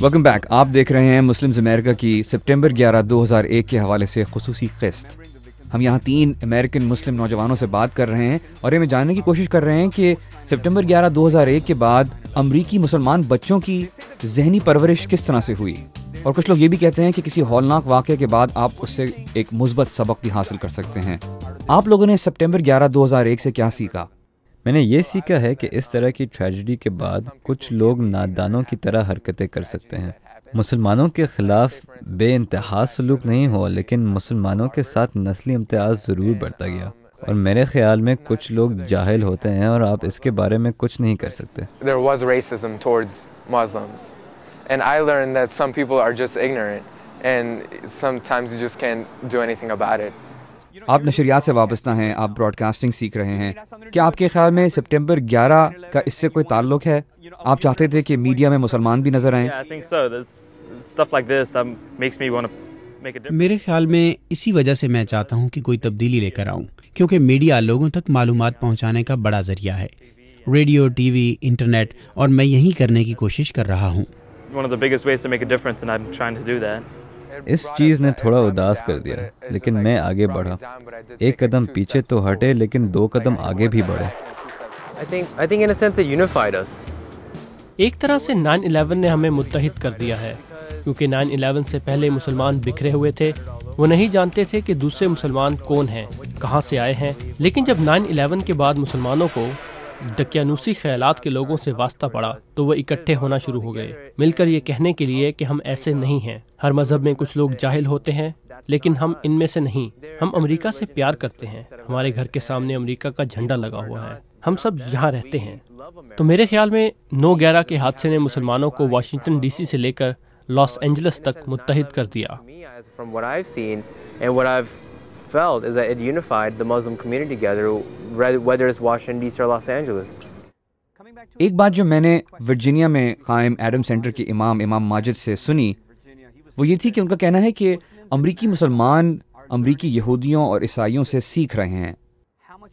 Welcome back. آپ دیکھ رہے ہیں مسلمز امریکہ کی سپٹمبر 11 2001 کے حوالے سے خصوصی قسط. ہم یہاں 3 امریکن مسلم نوجوانوں سے بات کر رہے ہیں اور یہ جاننے کی کوشش کر رہے ہیں کہ سپٹمبر 11 2001 کے بعد امریکی مسلمان بچوں کی ذہنی پرورش کس طرح سے ہوئی. اور کچھ لوگ یہ بھی کہتے ہیں کہ کسی ہولناک واقعے کے بعد آپ اس سے ایک مثبت سبق بھی حاصل کر سکتے ہیں. آپ لوگوں نے سپٹمبر 11 2001 سے کیا سیکھا؟ میں نے یہ سیکھا ہے کہ اس طرح کی ٹریجڈی کے بعد کچھ لوگ نادانوں کی طرح حرکتیں کر سکتے ہیں. مسلمانوں کے خلاف بے انتہا سلوک نہیں ہوا، لیکن مسلمانوں کے ساتھ نسلی امتیاز ضرور بڑھتا گیا. اور میرے خیال میں کچھ لوگ جاہل ہوتے ہیں اور آپ اس کے بارے میں کچھ نہیں کر سکتے. There was racism towards Muslims, and I learned that some people are just ignorant, and sometimes you just can't do anything about it. آپ نشریات سے وابستہ ہیں، آپ براڈ کاسٹنگ سیکھ رہے ہیں. کیا آپ کے خیال میں سپٹمبر 11 کا اس سے کوئی تعلق ہے؟ آپ چاہتے تھے کہ میڈیا میں مسلمان بھی نظر آئیں؟ میرے خیال میں اسی وجہ سے میں چاہتا ہوں کہ کوئی تبدیلی لے کر آؤں، کیونکہ میڈیا لوگوں تک معلومات پہنچانے کا بڑا ذریعہ ہے. ریڈیو، ٹی وی، انٹرنیٹ، اور میں یہی کرنے کی کوشش کر رہا ہوں. اس چیز نے تھوڑا اداس کر دیا، لیکن میں آگے بڑھا. 1 قدم پیچھے تو ہٹے، لیکن 2 قدم آگے بھی بڑھے. ایک طرح سے 9/11 نے ہمیں متحد کر دیا ہے، کیونکہ 9/11 سے پہلے مسلمان بکھرے ہوئے تھے. وہ نہیں جانتے تھے کہ دوسرے مسلمان کون ہیں، کہاں سے آئے ہیں. لیکن جب 9/11 کے بعد مسلمانوں کو دقیانوسی خیالات کے لوگوں سے واسطہ پڑا تو وہ اکٹھے ہونا شروع ہو گئے، مل کر یہ کہنے کے لیے کہ ہم ایسے نہیں ہیں. ہر مذہب میں کچھ لوگ جاہل ہوتے ہیں، لیکن ہم ان میں سے نہیں. ہم امریکہ سے پیار کرتے ہیں. ہمارے گھر کے سامنے امریکہ کا جھنڈا لگا ہوا ہے. ہم سب یہاں رہتے ہیں. تو میرے خیال میں 9/11 کے حادثے نے مسلمانوں کو واشنگٹن ڈی سی سے لے کر لاس اینجلس تک متحد کر دیا. Felt is that it unified the Muslim community together, whether it's Washington D.C. or Los Angeles. ایک بات جو میں نے ورجینیا میں قائم ایڈم سینٹر کے امام ماجد سے سنی وہ یہ تھی کہ ان کا کہنا ہے کہ امریکی مسلمان امریکی یہودیوں اور عیسائیوں سے سیکھ رہے ہیں.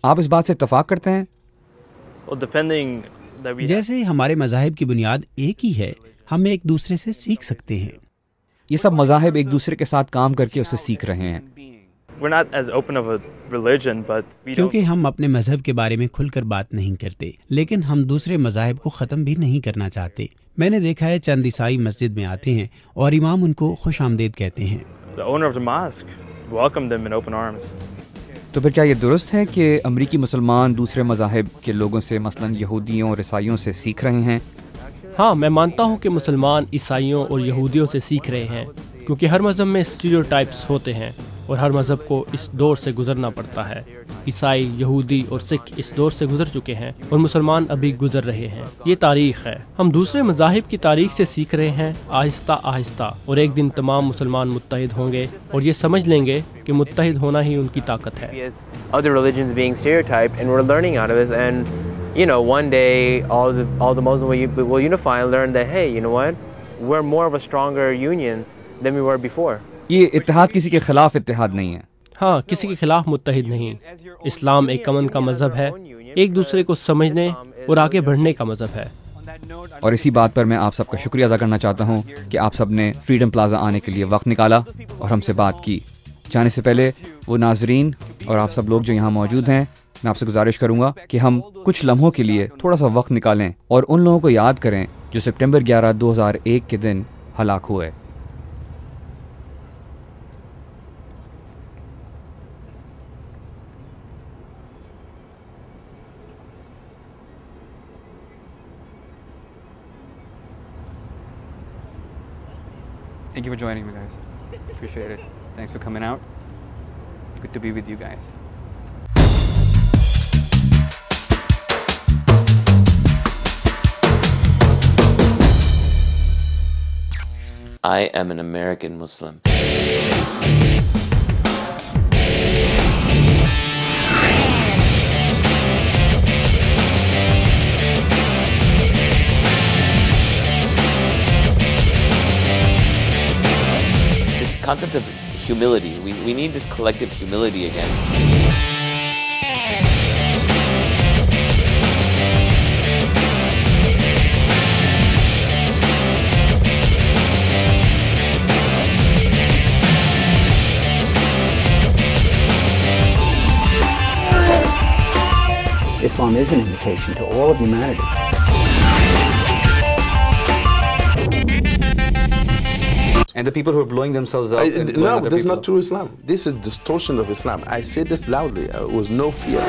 آپ اس بات سے اتفاق کرتے ہیں؟ جیسے ہمارے مذاہب کی بنیاد ایک ہی ہے، ہم ایک دوسرے سے سیکھ سکتے ہیں. یہ سب مذاہب ایک دوسرے کے ساتھ کام کر کے اسے سیکھ رہے ہیں. کیونکہ ہم اپنے مذہب کے بارے میں کھل کر بات نہیں کرتے، لیکن ہم دوسرے مذاہب کو ختم بھی نہیں کرنا چاہتے. میں نے دیکھا ہے چند عیسائی مسجد میں آتے ہیں اور امام ان کو خوش آمدید کہتے ہیں. تو پھر کیا یہ درست ہے کہ امریکی مسلمان دوسرے مذاہب کے لوگوں سے مثلاً یہودیوں اور عیسائیوں سے سیکھ رہے ہیں؟ ہاں، میں مانتا ہوں کہ مسلمان عیسائیوں اور یہودیوں سے سیکھ رہے ہیں، کیونکہ ہر مذہب میں اسٹیریوٹائپس ہوتے ہیں اور ہر مذہب کو اس دور سے گزرنا پڑتا ہے. عیسائی، یہودی اور سکھ اس دور سے گزر چکے ہیں اور مسلمان ابھی گزر رہے ہیں. یہ تاریخ ہے. ہم دوسرے مذاہب کی تاریخ سے سیکھ رہے ہیں آہستہ آہستہ، اور ایک دن تمام مسلمان متحد ہوں گے اور یہ سمجھ لیں گے کہ متحد ہونا ہی ان کی طاقت ہے. Other religions being stereotyped, and we're learning out of this, and you know, one day all the Muslims will unify and learn that, hey, you know what, we're more of a stronger union than we were before. یہ اتحاد کسی کے خلاف اتحاد نہیں ہے. ہاں، کسی کے خلاف متحد نہیں. اسلام ایک امن کا مذہب ہے، ایک دوسرے کو سمجھنے اور آگے بڑھنے کا مذہب ہے. اور اسی بات پر میں آپ سب کا شکریہ ادا کرنا چاہتا ہوں کہ آپ سب نے فریڈم پلازا آنے کے لیے وقت نکالا اور ہم سے بات کی. جانے سے پہلے وہ ناظرین اور آپ سب لوگ جو یہاں موجود ہیں، میں آپ سے گزارش کروں گا کہ ہم کچھ لمحوں کے لیے تھوڑا سا وقت نکالیں اور ان لوگوں کو یاد کریں جو سپٹمبر 11 2001 کے دن ہلاک ہوئے. Thank you for joining me, guys. Appreciate it. Thanks for coming out. Good to be with you guys. I am an American Muslim. Concept of humility. We need this collective humility again. Islam is an invitation to all of humanity. And the people who are blowing themselves up. No, that's not true Islam. This is distortion of Islam. I say this loudly, with no fear.